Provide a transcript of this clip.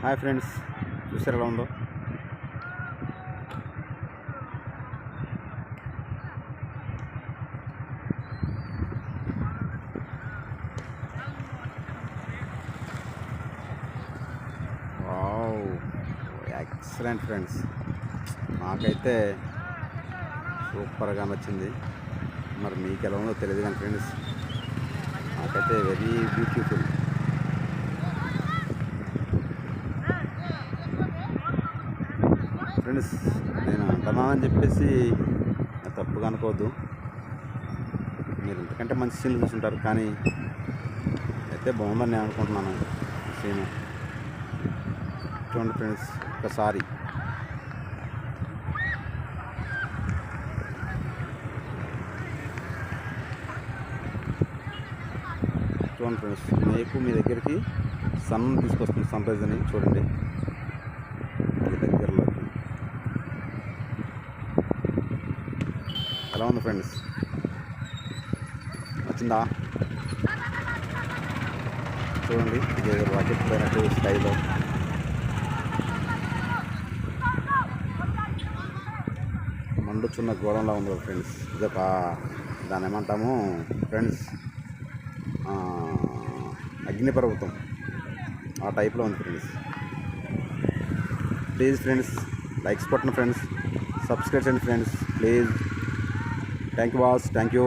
Hi friends, చూసారు ఎలా ఉందో. Wow, excellent friends. నాకైతే సూపర్గా నచ్చింది. మరి మీకు ఎలా ఉందో తెలియదు కానీ ఫ్రెండ్స్, నాకైతే వెరీ బ్యూటిఫుల్. ఫ్రెండ్స్, నేను అంటున్నానని చెప్పేసి తప్పుగా అనుకోవద్దు. మీరు ఇంతకంటే మంచి సీన్లు చూసుంటారు, కానీ అయితే బాగుందని నేను అనుకుంటున్నాను. సీను చూడండి ఫ్రెండ్స్, ఒకసారి చూడండి ఫ్రెండ్స్, మీకు మీ దగ్గరికి సన్ తీసుకొస్తుంది. సన్ రైజ్ అని చూడండి మీ దగ్గరలోకి. ఎలా ఉంది ఫ్రెండ్స్, నచ్చిందా? చూడండి, ఇది రాకెట్ పోయినట్టు స్కైలో. మండుచున్న గోడంలా ఉంది కదా ఫ్రెండ్స్. ఇదొక దాన్ని ఏమంటాము ఫ్రెండ్స్, అగ్నిపర్వతం ఆ టైప్లో ఉంది ఫ్రెండ్స్. ప్లీజ్ ఫ్రెండ్స్, లైక్స్ కొట్టండి ఫ్రెండ్స్, సబ్స్క్రైబ్ చేయండి friends please. Thank you boss, thank you.